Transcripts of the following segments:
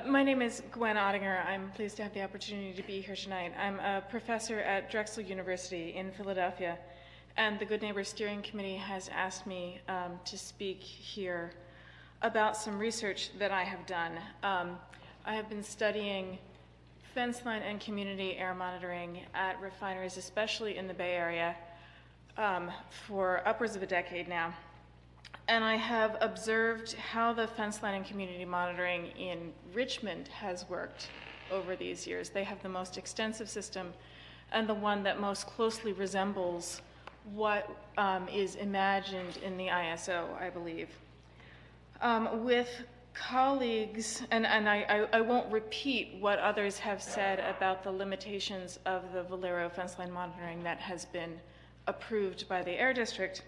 My name is Gwen Ottinger. I'm pleased to have the opportunity to be here tonight. I'm a professor at Drexel University in Philadelphia, and the Good Neighbor Steering Committee has asked me to speak here about some research that I have done. I have been studying fence line and community air monitoring at refineries, especially in the Bay Area, for upwards of a decade now. And I have observed how the fence line and community monitoring in Richmond has worked over these years. They have the most extensive system and the one that most closely resembles what is imagined in the ISO, I believe. With colleagues, and I won't repeat what others have said about the limitations of the Valero fence line monitoring that has been approved by the Air District,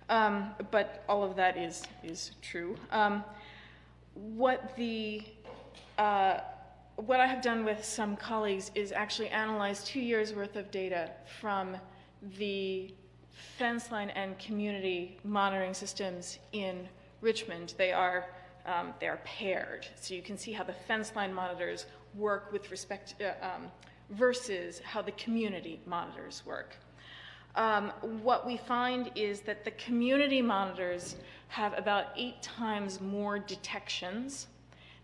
but all of that is true. What I have done with some colleagues is actually analyze 2 years worth of data from the fence line and community monitoring systems in Richmond. They are paired, so you can see how the fence line monitors work with respect versus how the community monitors work. What we find is that the community monitors have about 8 times more detections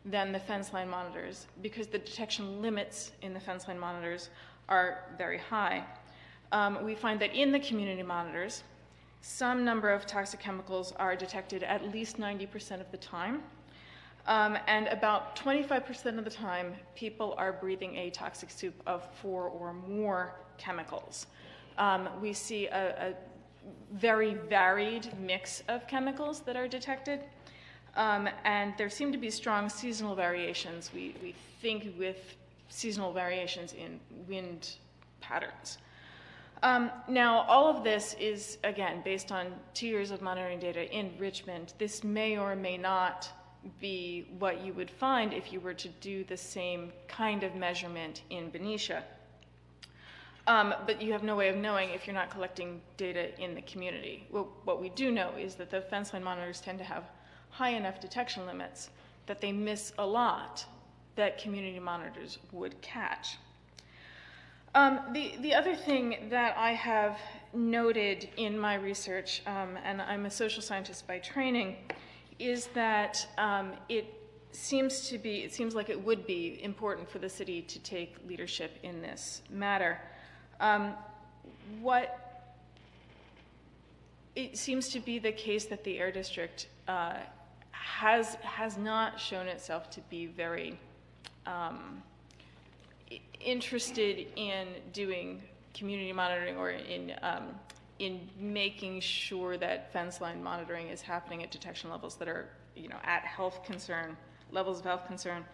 than the fence line monitors because the detection limits in the fence line monitors are very high. We find that in the community monitors, some number of toxic chemicals are detected at least 90% of the time, and about 25% of the time, people are breathing a toxic soup of 4 or more chemicals. We see a very varied mix of chemicals that are detected, and there seem to be strong seasonal variations. We think with seasonal variations in wind patterns. Now, all of this is, again, based on 2 years of monitoring data in Richmond. This may or may not be what you would find if you were to do the same kind of measurement in Benicia. But you have no way of knowing if you're not collecting data in the community. Well, what we do know is that the fence line monitors tend to have high enough detection limits that they miss a lot that community monitors would catch. The other thing that I have noted in my research, and I'm a social scientist by training, is that it seems like it would be important for the city to take leadership in this matter. It seems to be the case that the Air District has not shown itself to be very interested in doing community monitoring or in making sure that fence line monitoring is happening at detection levels that are, at levels of health concern.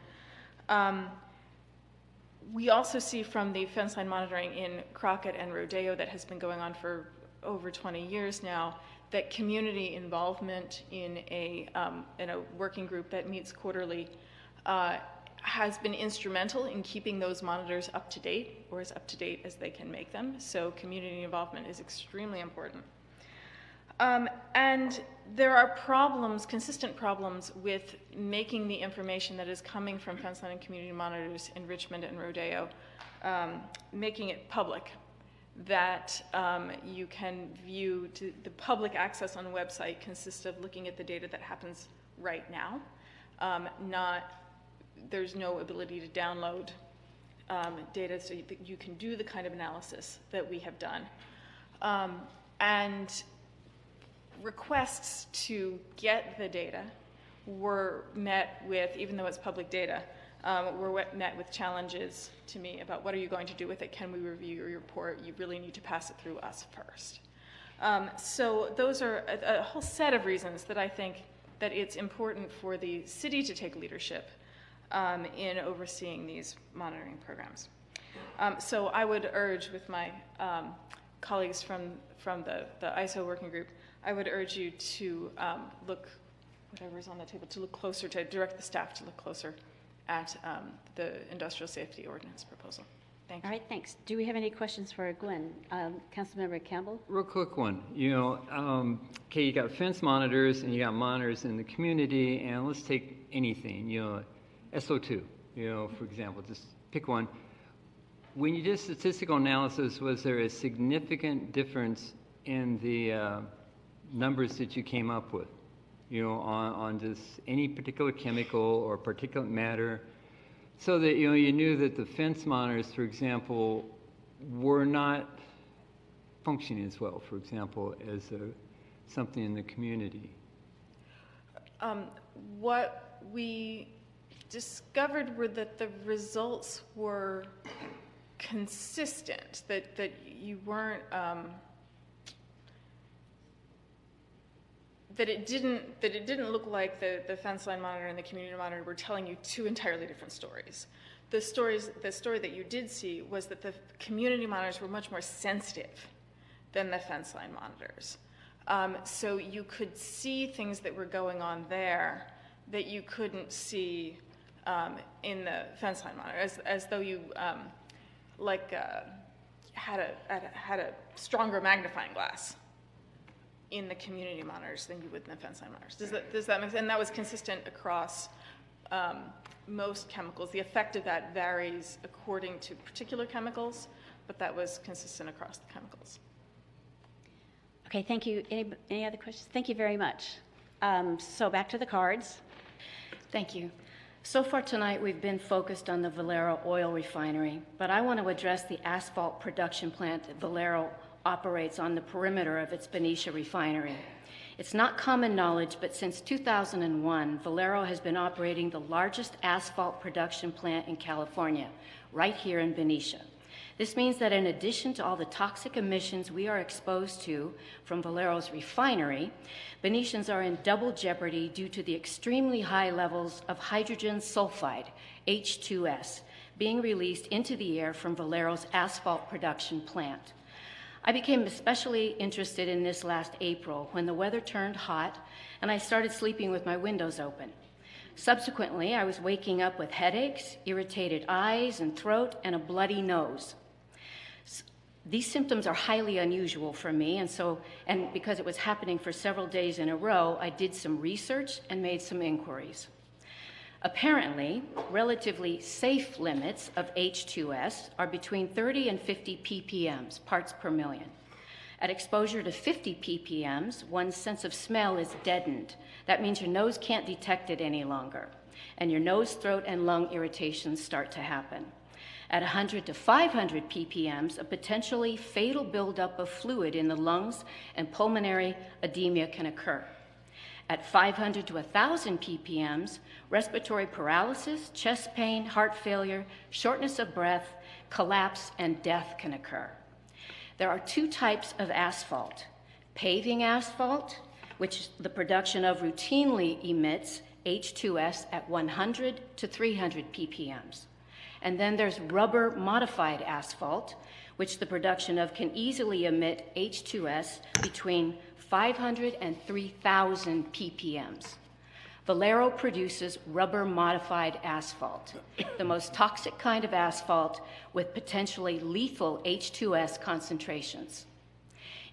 We also see from the fence line monitoring in Crockett and Rodeo that has been going on for over 20 years now that community involvement in a working group that meets quarterly has been instrumental in keeping those monitors up to date, or as up to date as they can make them. So community involvement is extremely important. And there are consistent problems with making the information that is coming from fence line and community monitors in Richmond and Rodeo, making it public, that you can view. The public access on the website consists of looking at the data that happens right now, there's no ability to download data so that you can do the kind of analysis that we have done. And requests to get the data were met with, even though it's public data, were met with challenges to me about what are you going to do with it? Can we review your report? You really need to pass it through us first. So those are a whole set of reasons that I think that it's important for the city to take leadership in overseeing these monitoring programs. So I would urge, with my colleagues from the ISO working group, I would urge you to look, whatever's on the table, to look closer, to direct the staff to look closer at the Industrial Safety Ordinance proposal. Thank you. All right, thanks. Do we have any questions for Gwen? Councilmember Campbell? Real quick one. Okay, you got fence monitors and you got monitors in the community, and let's take anything. SO2, for example, just pick one. When you did statistical analysis, was there a significant difference in the numbers that you came up with, on just any particular chemical or particulate matter, so that, you knew that the fence monitors, for example, were not functioning as well, for example, as something in the community? What we discovered were that the results were consistent, that you weren't, that it didn't look like the fence line monitor and the community monitor were telling you two entirely different stories. The story that you did see was that the community monitors were much more sensitive than the fence line monitors. So you could see things that were going on there that you couldn't see in the fence line monitor, as though you had a stronger magnifying glass in the community monitors than you would in the fence line monitors. Does that make sense? And that was consistent across most chemicals. The effect of that varies according to particular chemicals, but that was consistent across the chemicals. Okay, thank you. Any other questions? Thank you very much. So back to the cards. Thank you. So far tonight, we've been focused on the Valero oil refinery, but I want to address the asphalt production plant that Valero operates on the perimeter of its Benicia refinery. It's not common knowledge, but since 2001, Valero has been operating the largest asphalt production plant in California, right here in Benicia. This means that in addition to all the toxic emissions we are exposed to from Valero's refinery, Benicians are in double jeopardy due to the extremely high levels of hydrogen sulfide, H2S, being released into the air from Valero's asphalt production plant. I became especially interested in this last April when the weather turned hot and I started sleeping with my windows open. Subsequently, I was waking up with headaches, irritated eyes and throat, and a bloody nose. These symptoms are highly unusual for me, and because it was happening for several days in a row, I did some research and made some inquiries. Apparently, relatively safe limits of H2S are between 30 and 50 ppm, parts per million. At exposure to 50 ppm, one's sense of smell is deadened. That means your nose can't detect it any longer, and your nose, throat, and lung irritations start to happen. At 100 to 500 ppm, a potentially fatal buildup of fluid in the lungs and pulmonary edema can occur. At 500 to 1,000 ppm, respiratory paralysis, chest pain, heart failure, shortness of breath, collapse, and death can occur. There are two types of asphalt: paving asphalt, which the production of routinely emits H2S at 100 to 300 ppm. And then there's rubber modified asphalt, which the production of can easily emit H2S between 500 and 3,000 ppm. Valero produces rubber modified asphalt, the most toxic kind of asphalt with potentially lethal H2S concentrations.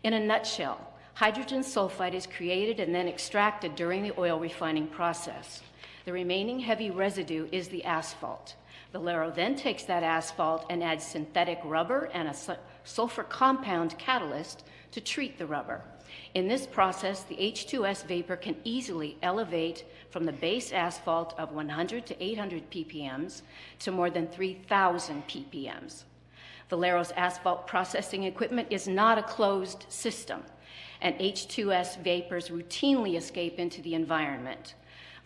In a nutshell, hydrogen sulfide is created and then extracted during the oil refining process. The remaining heavy residue is the asphalt. Valero then takes that asphalt and adds synthetic rubber and a sulfur compound catalyst to treat the rubber. In this process, the H2S vapor can easily elevate from the base asphalt of 100 to 800 ppm to more than 3,000 ppm. Valero's asphalt processing equipment is not a closed system, and H2S vapors routinely escape into the environment.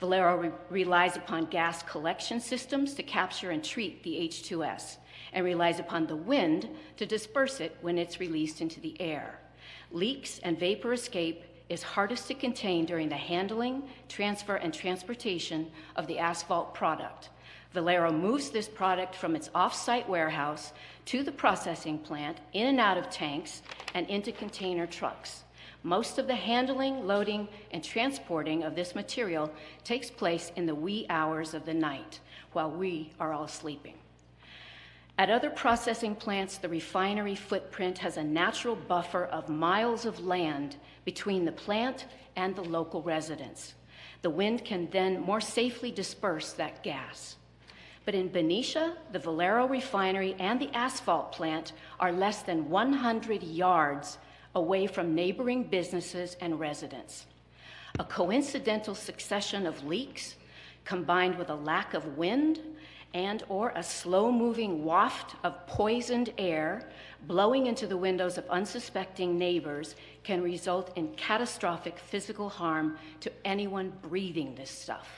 Valero relies upon gas collection systems to capture and treat the H2S, and relies upon the wind to disperse it when it's released into the air. Leaks and vapor escape is hardest to contain during the handling, transfer, and transportation of the asphalt product. Valero moves this product from its off-site warehouse to the processing plant, in and out of tanks, and into container trucks. Most of the handling, loading, and transporting of this material takes place in the wee hours of the night, while we are all sleeping. At other processing plants, the refinery footprint has a natural buffer of miles of land between the plant and the local residents. The wind can then more safely disperse that gas. But in Benicia, the Valero refinery and the asphalt plant are less than 100 yards away from neighboring businesses and residents. A coincidental succession of leaks, combined with a lack of wind and/or a slow-moving waft of poisoned air blowing into the windows of unsuspecting neighbors, can result in catastrophic physical harm to anyone breathing this stuff.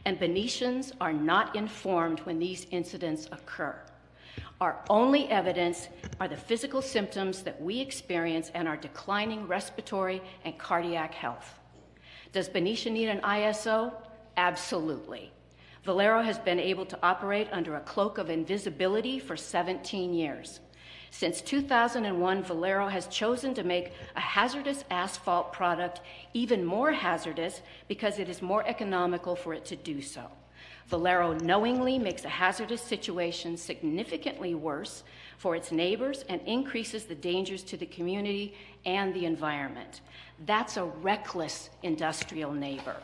And Benicians are not informed when these incidents occur. Our only evidence are the physical symptoms that we experience and our declining respiratory and cardiac health. Does Benicia need an ISO? Absolutely. Valero has been able to operate under a cloak of invisibility for 17 years. Since 2001, Valero has chosen to make a hazardous asphalt product even more hazardous because it is more economical for it to do so. Valero knowingly makes a hazardous situation significantly worse for its neighbors and increases the dangers to the community and the environment. That's a reckless industrial neighbor.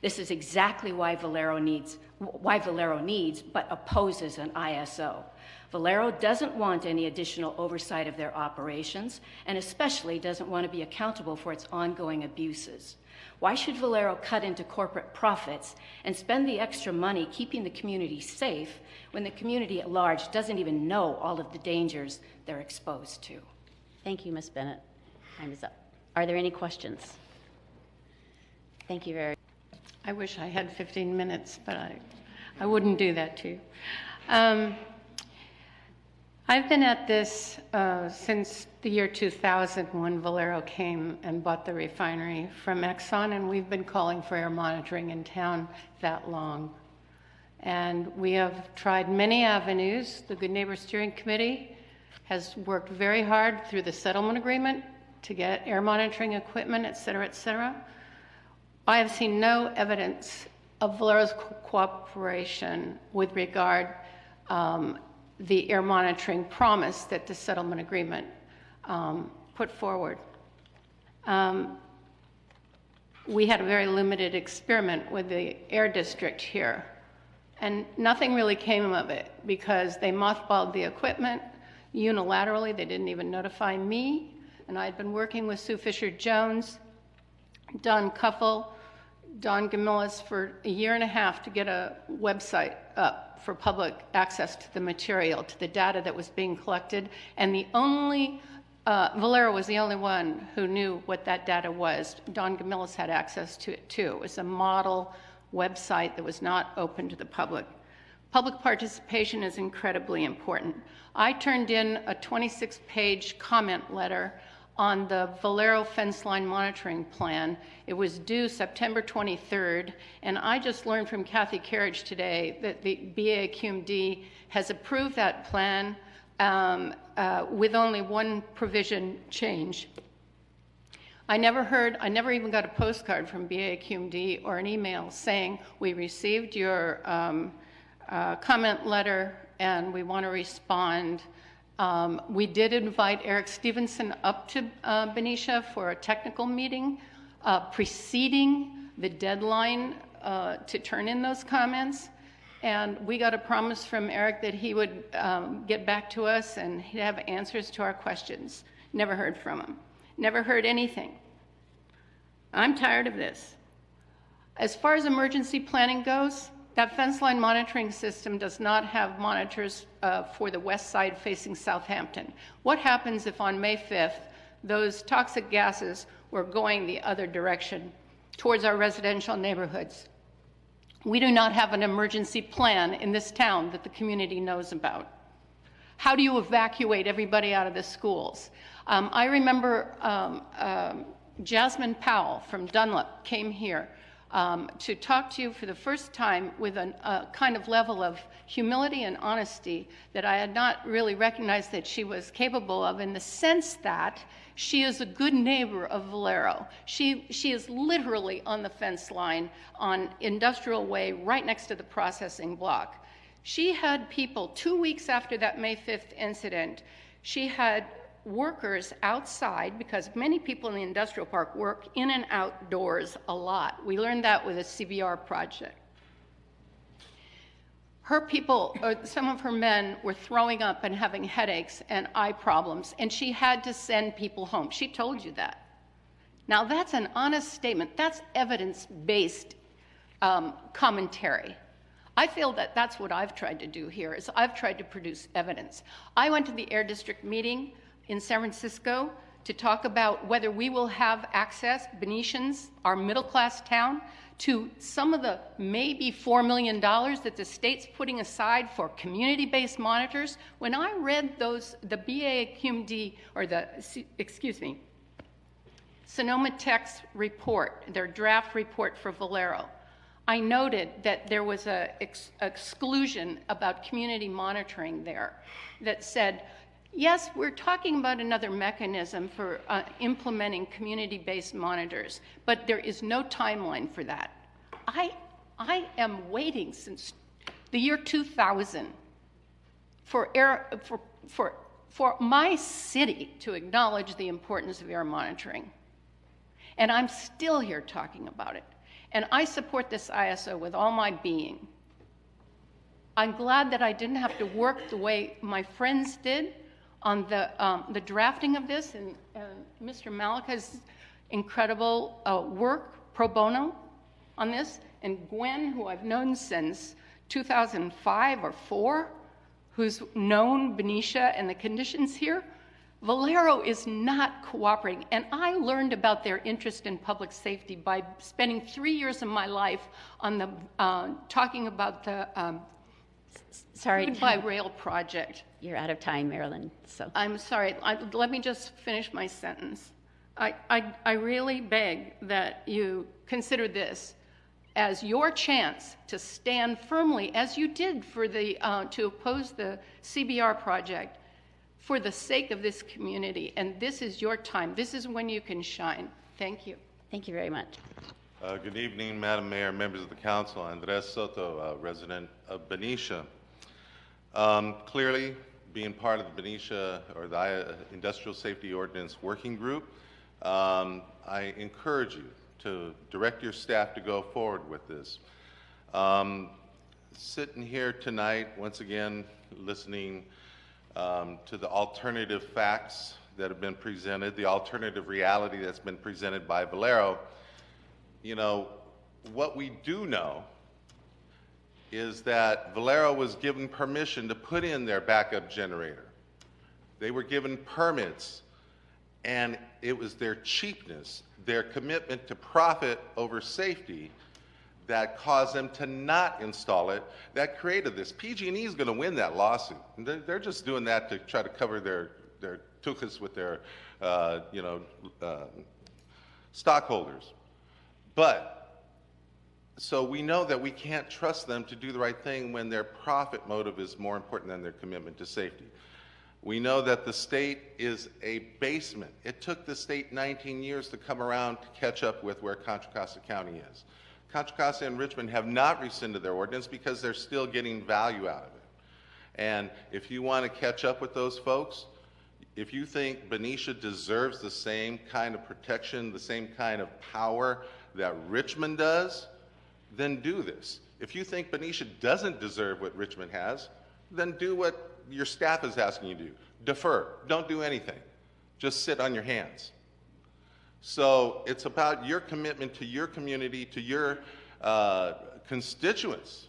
This is exactly why Valero needs but opposes an ISO. Valero doesn't want any additional oversight of their operations, and especially doesn't want to be accountable for its ongoing abuses. Why should Valero cut into corporate profits and spend the extra money keeping the community safe when the community at large doesn't even know all of the dangers they're exposed to? Thank you, Ms. Bennett. Time is up. Are there any questions? Thank you very much. I wish I had 15 minutes, but I wouldn't do that to you. I've been at this since the year 2000 when Valero came and bought the refinery from Exxon, and we've been calling for air monitoring in town that long. And we have tried many avenues. The Good Neighbor Steering Committee has worked very hard through the settlement agreement to get air monitoring equipment, et cetera, et cetera. I have seen no evidence of Valero's cooperation with regard the air monitoring promise that the settlement agreement put forward. We had a very limited experiment with the air district here, and nothing really came of it because they mothballed the equipment unilaterally. They didn't even notify me, and I had been working with Sue Fisher-Jones, Don Cuffle, Don Gamillis for a year and a half to get a website up for public access to the material, to the data that was being collected. And the only, Valero was the only one who knew what that data was. Don Gamillis had access to it too. It was a model website that was not open to the public. Public participation is incredibly important. I turned in a 26-page comment letter on the Valero fence line monitoring plan. It was due September 23rd, and I just learned from Kathy Carriage today that the BAQMD has approved that plan with only one provision change. I never even got a postcard from BAQMD or an email saying, we received your comment letter and we want to respond. We did invite Eric Stevenson up to Benicia for a technical meeting preceding the deadline to turn in those comments. And we got a promise from Eric that he would get back to us and he'd have answers to our questions. Never heard from him. Never heard anything. I'm tired of this. As far as emergency planning goes, that fence line monitoring system does not have monitors for the west side facing Southampton. What happens if on May 5th, those toxic gases were going the other direction towards our residential neighborhoods? We do not have an emergency plan in this town that the community knows about. How do you evacuate everybody out of the schools? I remember Jasmine Powell from Dunlop came here to talk to you for the first time with a kind of level of humility and honesty that I had not really recognized that she was capable of, in the sense that she is a good neighbor of Valero. She is literally on the fence line on Industrial Way right next to the processing block. She had people 2 weeks after that May 5th incident, she had workers outside, because many people in the industrial park work in and outdoors a lot. We learned that with a CBR project. Her people, or some of her men, were throwing up and having headaches and eye problems, and she had to send people home. She told you that. Now, that's an honest statement. That's evidence-based commentary. I feel that that's what I've tried to do here, is I've tried to produce evidence. I went to the Air District meeting in San Francisco to talk about whether we will have access, Venetians, our middle-class town, to some of the maybe $4 million that the state's putting aside for community-based monitors. When I read those, the BAQMD, or Sonoma Tech's report, their draft report for Valero, I noted that there was an exclusion about community monitoring there that said, yes, we're talking about another mechanism for implementing community-based monitors, but there is no timeline for that. I am waiting since the year 2000 for my city to acknowledge the importance of air monitoring. And I'm still here talking about it. And I support this ISO with all my being. I'm glad that I didn't have to work the way my friends did on the drafting of this, and Mr. Malika's incredible work pro bono on this, and Gwen, who I've known since 2005 or 4, who's known Benicia and the conditions here. Valero is not cooperating, and I learned about their interest in public safety by spending 3 years of my life on the talking about the food by rail project. You're out of time, Marilyn. So I'm sorry. Let me just finish my sentence. I really beg that you consider this as your chance to stand firmly, as you did for the to oppose the CBR project, for the sake of this community. And this is your time. This is when you can shine. Thank you. thank you very much. Good evening, Madam Mayor, members of the council. Andres Soto, resident of Benicia. Clearly, being part of the Benicia, or the Industrial Safety Ordinance Working Group, I encourage you to direct your staff to go forward with this. Sitting here tonight, once again, listening to the alternative facts that have been presented, the alternative reality that's been presented by Valero, you know, what we do know is that Valero was given permission to put in their backup generator. They were given permits, and it was their cheapness, their commitment to profit over safety, that caused them to not install it, that created this. PG&E is going to win that lawsuit. They're just doing that to try to cover their tuchus with their stockholders. But, so we know that we can't trust them to do the right thing when their profit motive is more important than their commitment to safety. We know that the state is a basement. It took the state 19 years to come around to catch up with where Contra Costa County is. Contra Costa and Richmond have not rescinded their ordinance because they're still getting value out of it. And if you want to catch up with those folks, if you think Benicia deserves the same kind of protection, the same kind of power that Richmond does, then do this. If you think Benicia doesn't deserve what Richmond has, then do what your staff is asking you to do. Defer. Don't do anything. Just sit on your hands. So it's about your commitment to your community, to your constituents,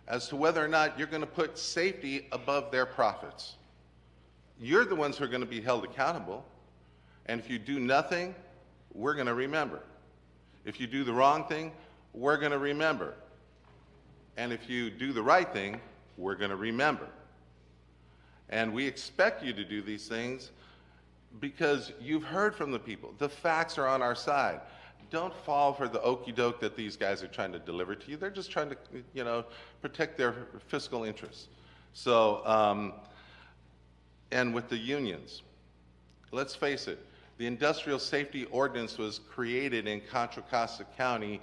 as to whether or not you're going to put safety above their profits. You're the ones who are going to be held accountable. And if you do nothing, we're going to remember. If you do the wrong thing, we're going to remember. And if you do the right thing, we're going to remember. And we expect you to do these things because you've heard from the people. The facts are on our side. Don't fall for the okey doke that these guys are trying to deliver to you. They're just trying to, you know, protect their fiscal interests. So, and with the unions, let's face it, the Industrial Safety Ordinance was created in Contra Costa County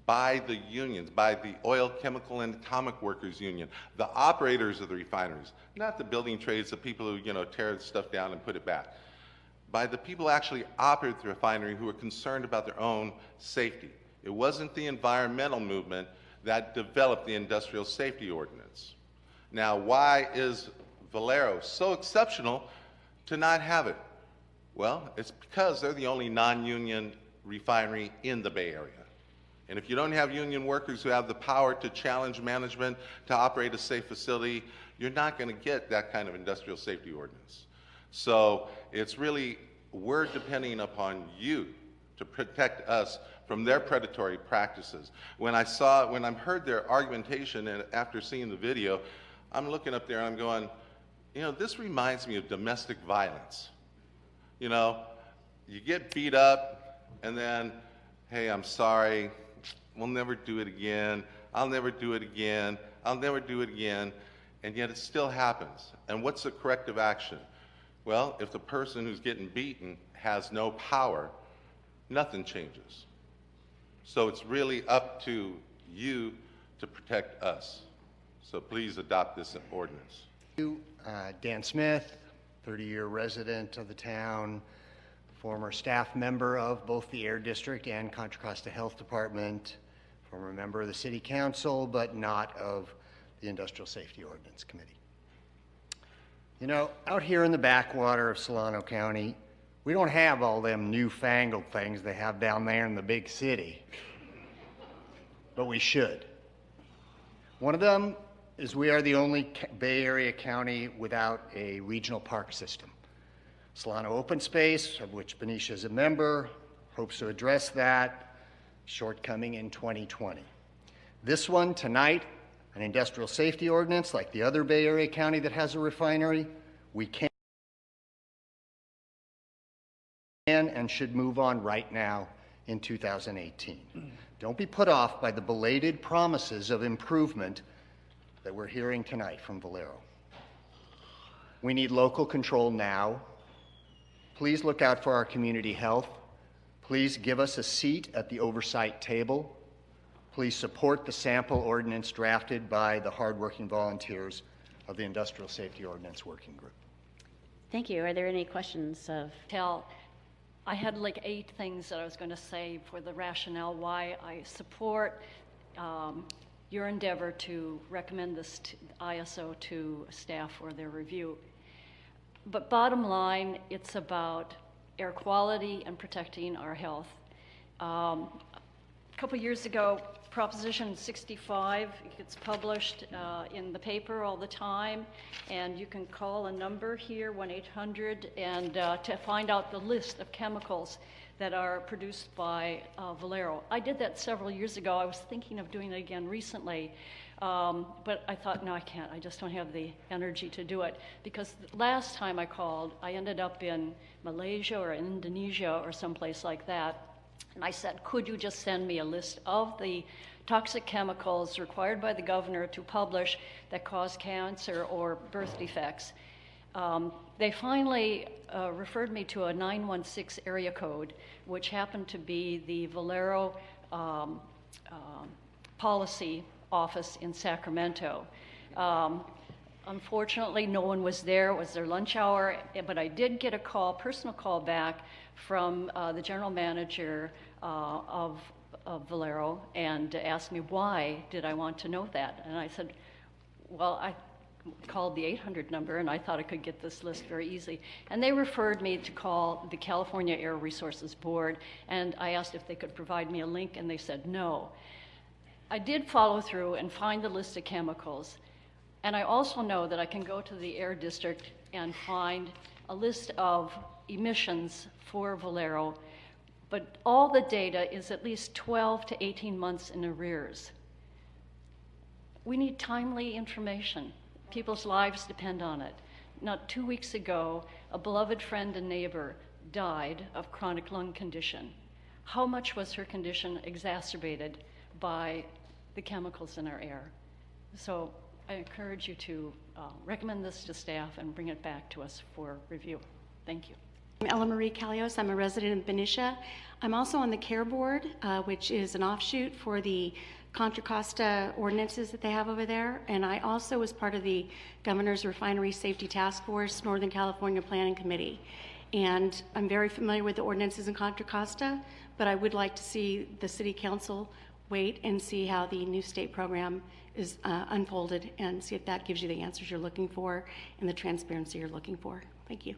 by the unions, by the Oil, Chemical, and Atomic Workers Union, the operators of the refineries, not the building trades, the people who, you know, tear stuff down and put it back, by the people who actually operate the refinery who are concerned about their own safety. It wasn't the environmental movement that developed the Industrial Safety Ordinance. Now, why is Valero so exceptional to not have it? Well, it's because they're the only non-union refinery in the Bay Area. And if you don't have union workers who have the power to challenge management to operate a safe facility, you're not going to get that kind of industrial safety ordinance. So it's really, we're depending upon you to protect us from their predatory practices. When I heard their argumentation and after seeing the video, I'm looking up there and I'm going, you know, this reminds me of domestic violence. You know, you get beat up and then, hey, I'm sorry, we'll never do it again, I'll never do it again, I'll never do it again, and yet it still happens. And what's the corrective action? Well, if the person who's getting beaten has no power, nothing changes. So it's really up to you to protect us. So please adopt this ordinance. Dan Smith, 30-year resident of the town, former staff member of both the Air District and Contra Costa Health Department, former member of the City Council, but not of the Industrial Safety Ordinance Committee. You know, out here in the backwater of Solano County, we don't have all them newfangled things they have down there in the big city, but we should. One of them is we are the only Bay Area county without a regional park system. Solano Open Space, of which Benicia is a member, hopes to address that shortcoming in 2020. This one tonight, an industrial safety ordinance like the other Bay Area county that has a refinery, we can and should move on right now in 2018. Don't be put off by the belated promises of improvement that we're hearing tonight from Valero. We need local control now. Please look out for our community health. Please give us a seat at the oversight table. Please support the sample ordinance drafted by the hardworking volunteers of the Industrial Safety Ordinance Working Group. Thank you. Are there any questions of? I had like 8 things that I was going to say for the rationale why I support your endeavor to recommend this to ISO to staff for their review. But bottom line, it's about air quality and protecting our health. A couple years ago, Proposition 65 gets published in the paper all the time, and you can call a number here, 1-800, and to find out the list of chemicals that are produced by Valero. I did that several years ago. I was thinking of doing it again recently, but I thought, no, I can't. I just don't have the energy to do it, because the last time I called, I ended up in Malaysia or Indonesia or someplace like that. And I said, could you just send me a list of the toxic chemicals required by the governor to publish that cause cancer or birth defects? They finally referred me to a 916 area code, which happened to be the Valero policy office in Sacramento. Unfortunately, no one was there. It was their lunch hour, but I did get a call, personal call back from the general manager of Valero, and asked me why did I want to know that. And I said, well, I called the 800 number and I thought I could get this list very easily. And they referred me to call the California Air Resources Board, and I asked if they could provide me a link, and they said no. I did follow through and find the list of chemicals. And I also know that I can go to the Air District and find a list of emissions for Valero, but all the data is at least 12 to 18 months in arrears. We need timely information. People's lives depend on it. Not 2 weeks ago, a beloved friend and neighbor died of chronic lung condition. How much was her condition exacerbated by the chemicals in our air? So I encourage you to recommend this to staff and bring it back to us for review. Thank you. I'm Ella Marie Calios. I'm a resident of Benicia. I'm also on the CARE Board, which is an offshoot for the Contra Costa ordinances that they have over there. And I also was part of the Governor's Refinery Safety Task Force, Northern California Planning Committee. And I'm very familiar with the ordinances in Contra Costa, but I would like to see the City Council wait and see how the new state program is unfolded and see if that gives you the answers you're looking for and the transparency you're looking for. Thank you.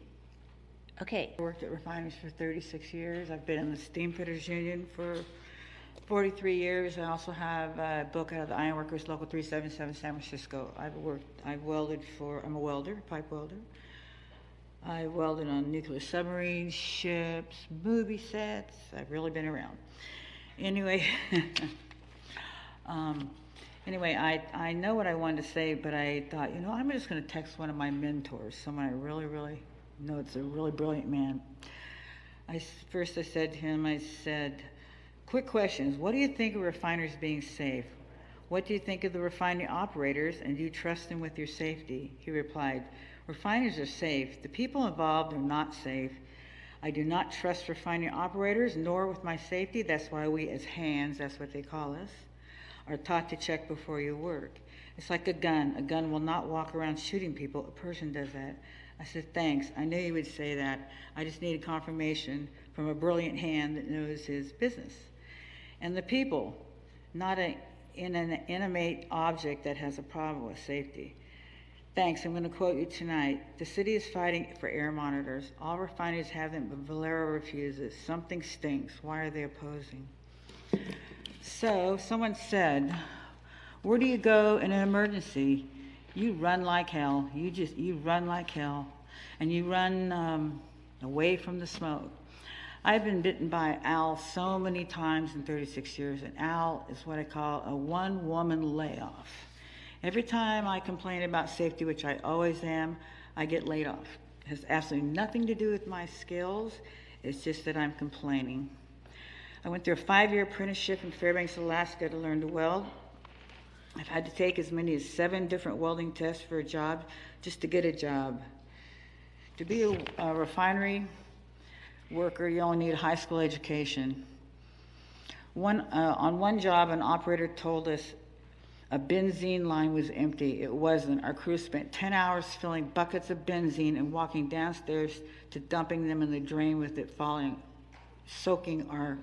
Okay. I worked at refineries for 36 years. I've been in the Steamfitters Union for 43 years. I also have a book out of the Iron Workers Local 377 San Francisco. I'm a welder, pipe welder. I welded on nuclear submarines, ships, movie sets. I've really been around. Anyway, I know what I wanted to say, but I thought, I'm just going to text one of my mentors, someone I really, really know. It's a really brilliant man. First I said to him, quick questions. What do you think of refiners being safe? What do you think of the refinery operators, and do you trust them with your safety? He replied, refiners are safe. The people involved are not safe. I do not trust refinery operators, nor with my safety. That's why we, as hands, that's what they call us, are taught to check before you work. It's like a gun. A gun will not walk around shooting people. A person does that. I said, thanks. I knew you would say that. I just needed confirmation from a brilliant hand that knows his business. And the people, not an inanimate object that has a problem with safety. Thanks. I'm going to quote you tonight. The city is fighting for air monitors. All refineries have them, but Valero refuses. Something stinks. Why are they opposing? So someone said, where do you go in an emergency? You run like hell. You run like hell. And you run away from the smoke. I've been bitten by Al so many times in 36 years, and Al is what I call a one-woman layoff. Every time I complain about safety, which I always am, I get laid off. It has absolutely nothing to do with my skills. It's just that I'm complaining. I went through a 5-year apprenticeship in Fairbanks, Alaska to learn to weld. I've had to take as many as 7 different welding tests for a job just to get a job. To be a refinery worker, you only need a high school education. On one job, an operator told us a benzene line was empty. It wasn't. Our crew spent 10 hours filling buckets of benzene and walking downstairs to dumping them in the drain with it falling, soaking our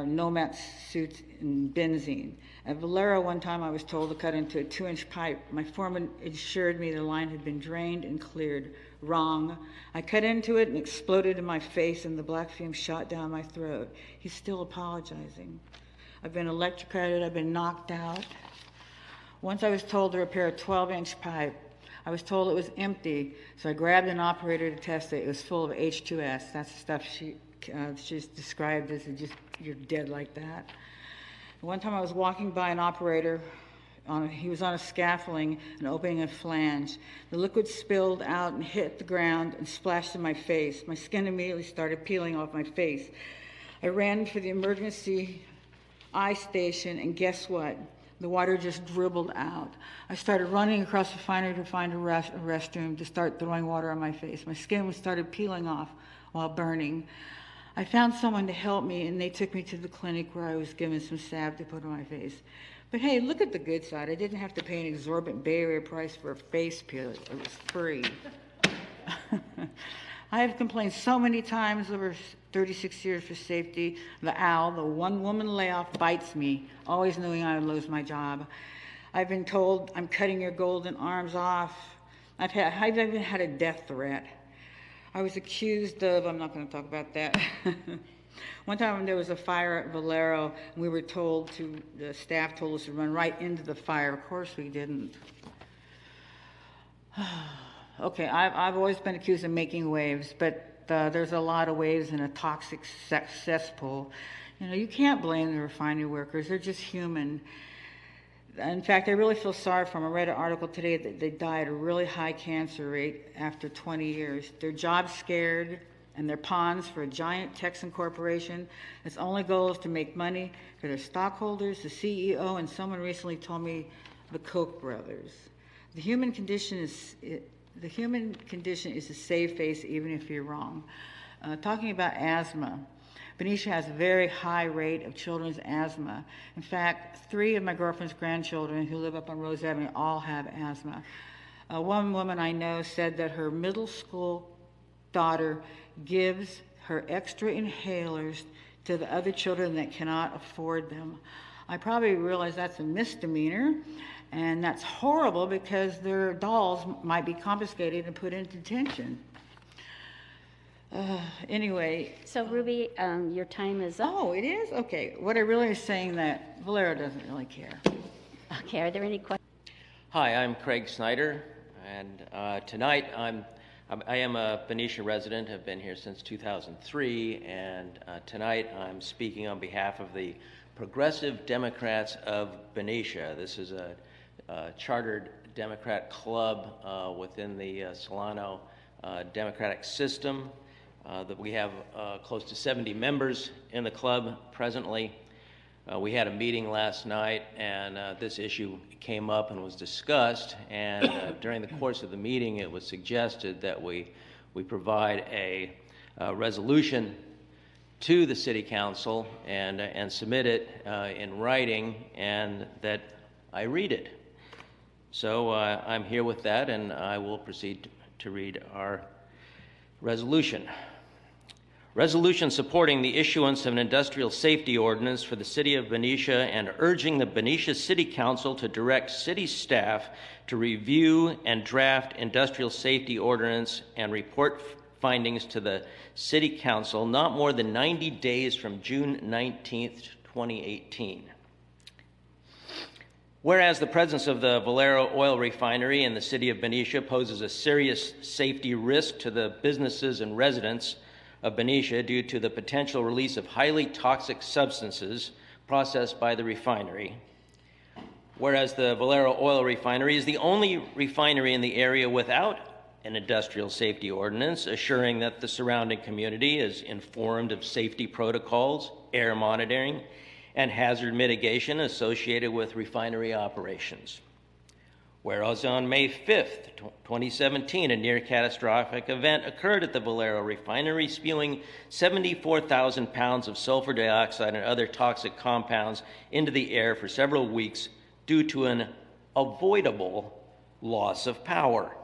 nomad suits in benzene. At Valero, one time I was told to cut into a 2-inch pipe. My foreman assured me the line had been drained and cleared. Wrong. I cut into it and exploded in my face, and the black fume shot down my throat. He's still apologizing. I've been electrocuted. I've been knocked out. Once I was told to repair a 12-inch pipe. I was told it was empty, so I grabbed an operator to test it. It was full of H2S. That's the stuff she's described as you're dead like that. One time I was walking by an operator. He was on a scaffolding and opening a flange. The liquid spilled out and hit the ground and splashed in my face. My skin immediately started peeling off my face. I ran for the emergency eye station, and guess what? The water just dribbled out. I started running across the refinery to find a restroom to start throwing water on my face. My skin started peeling off while burning. I found someone to help me, and they took me to the clinic where I was given some salve to put on my face. But hey, look at the good side. I didn't have to pay an exorbitant Bay Area price for a face peel. It was free. I have complained so many times over 36 years for safety. The owl, the one-woman layoff, bites me, always knowing I would lose my job. I've been told I'm cutting your golden arms off. I've even had a death threat. I was accused of, I'm not going to talk about that. One time there was a fire at Valero, and we were told the staff told us to run right into the fire. Of course we didn't. Okay, I've always been accused of making waves, but there's a lot of waves in a toxic cesspool. You can't blame the refinery workers. They're just human. In fact, I really feel sorry for them. I read an article today that they die at a really high cancer rate after 20 years. They're job scared, and they're pawns for a giant Texan corporation. Its only goal is to make money for their stockholders, the CEO, and someone recently told me the Koch brothers. The human condition is to save face even if you're wrong. Talking about asthma, Benicia has a very high rate of children's asthma. In fact, 3 of my girlfriend's grandchildren who live up on Rose Avenue all have asthma. One woman I know said that her middle school daughter gives her extra inhalers to the other children that cannot afford them. I probably realize that's a misdemeanor, and that's horrible because their dolls might be confiscated and put into detention. Anyway. So Ruby, your time is up. Oh, it is? Okay. What I really is saying that Valero doesn't really care. Okay, are there any questions? Hi, I'm Craig Snyder, and tonight I am a Benicia resident. I've been here since 2003, and tonight I'm speaking on behalf of the Progressive Democrats of Benicia. This is a chartered Democrat club within the Solano Democratic system. That we have close to 70 members in the club presently. We had a meeting last night, and this issue came up and was discussed, and during the course of the meeting it was suggested that we provide a resolution to the City Council and submit it in writing, and that I read it. So I'm here with that, and I will proceed to read our resolution. Resolution supporting the issuance of an industrial safety ordinance for the City of Benicia and urging the Benicia City Council to direct city staff to review and draft industrial safety ordinance and report findings to the City Council not more than 90 days from June 19th, 2018. Whereas the presence of the Valero oil refinery in the City of Benicia poses a serious safety risk to the businesses and residents of Benicia due to the potential release of highly toxic substances processed by the refinery. Whereas the Valero oil refinery is the only refinery in the area without an industrial safety ordinance, assuring that the surrounding community is informed of safety protocols, air monitoring, and hazard mitigation associated with refinery operations. Whereas on May 5th, 2017, a near-catastrophic event occurred at the Valero refinery, spewing 74,000 pounds of sulfur dioxide and other toxic compounds into the air for several weeks due to an avoidable loss of power.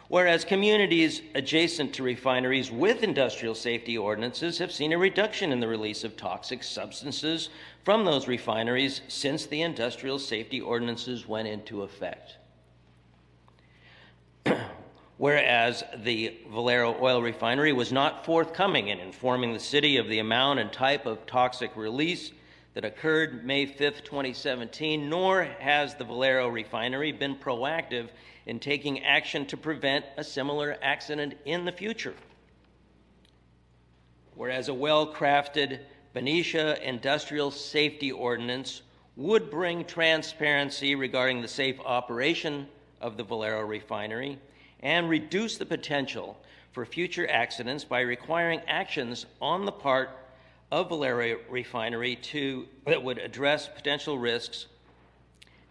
Whereas communities adjacent to refineries with industrial safety ordinances have seen a reduction in the release of toxic substances from those refineries since the industrial safety ordinances went into effect. Whereas the Valero oil refinery was not forthcoming in informing the city of the amount and type of toxic release that occurred May 5th, 2017, nor has the Valero refinery been proactive in taking action to prevent a similar accident in the future. Whereas a well-crafted Benicia Industrial Safety Ordinance would bring transparency regarding the safe operation of the Valero refinery and reduce the potential for future accidents by requiring actions on the part of Valero refinery that would address potential risks.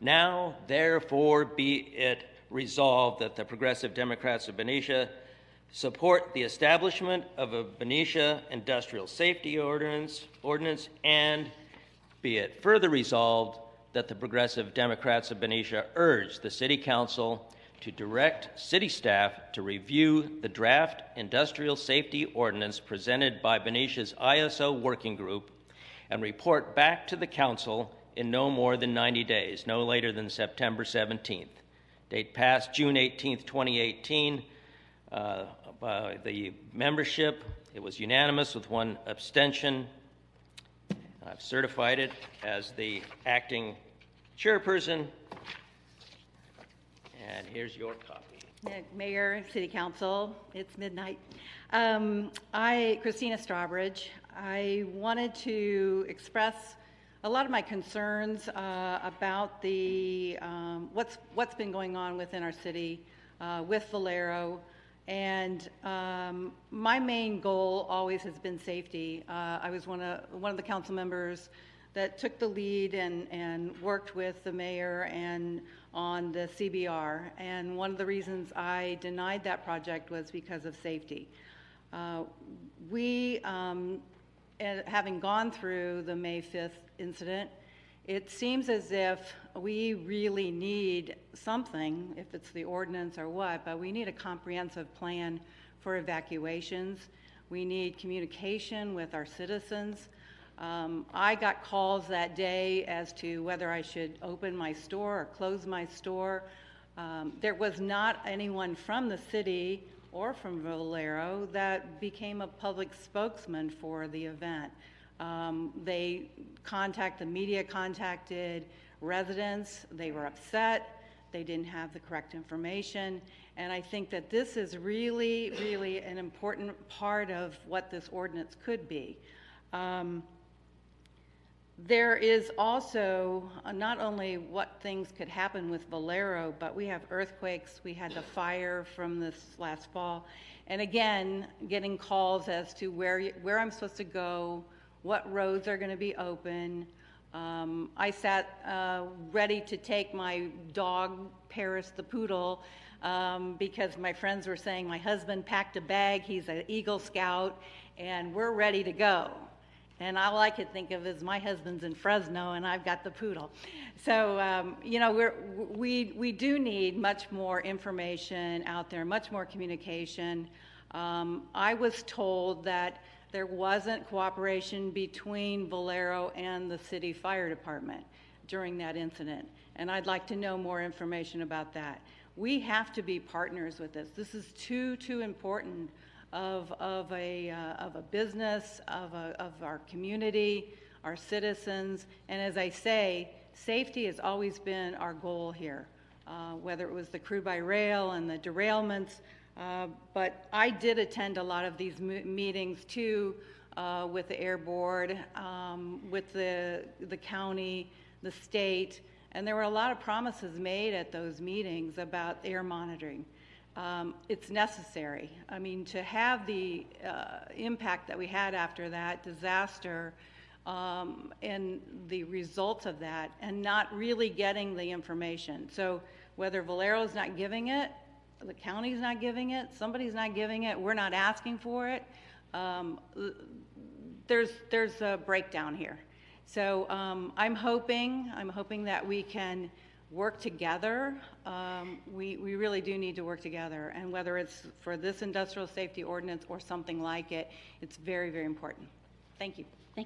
Now, therefore, be it resolved that the Progressive Democrats of Benicia support the establishment of a Benicia Industrial Safety Ordinance, and be it further resolved that the Progressive Democrats of Benicia urge the City Council to direct city staff to review the draft industrial safety ordinance presented by Benicia's ISO working group and report back to the council in no more than 90 days, no later than September 17th. Date passed June 18th, 2018. By the membership, it was unanimous with one abstention. I've certified it as the acting chairperson. And here's your copy. Mayor, City Council, it's midnight. Christina Strawbridge, I wanted to express a lot of my concerns about the what's been going on within our city with Valero, and my main goal always has been safety. I was one of the council members that took the lead and worked with the mayor and on the CBR, and one of the reasons I denied that project was because of safety. Having gone through the May 5th incident, it seems as if we really need something, if it's the ordinance or what, but we need a comprehensive plan for evacuations. We need communication with our citizens. I got calls that day as to whether I should open my store or close my store. There was not anyone from the city or from Valero that became a public spokesman for the event. The media contacted residents. They were upset. They didn't have the correct information. And I think that this is really, really an important part of what this ordinance could be. There is also not only what things could happen with Valero, but we have earthquakes. We had the fire from this last fall. And again, getting calls as to where I'm supposed to go, what roads are going to be open. I sat ready to take my dog, Paris the poodle, because my friends were saying my husband packed a bag, he's an Eagle Scout, and we're ready to go. And all I could think of is my husband's in Fresno and I've got the poodle. So, you know, we do need much more information out there, much more communication. I was told that there wasn't cooperation between Valero and the city fire department during that incident. And I'd like to know more information about that. We have to be partners with this. This is too important of a business, of our community, our citizens. And as I say, safety has always been our goal here, whether it was the crude by rail and the derailments. But I did attend a lot of these meetings too, with the Air Board, with the county, the state, and there were a lot of promises made at those meetings about air monitoring. It's necessary. I mean, to have the impact that we had after that disaster and the results of that, and not really getting the information. So whether Valero's not giving it, the county's not giving it, somebody's not giving it, we're not asking for it, there's a breakdown here. So I'm hoping that we can work together. We really do need to work together, and whether it's for this industrial safety ordinance or something like it, it's very, very important. Thank you.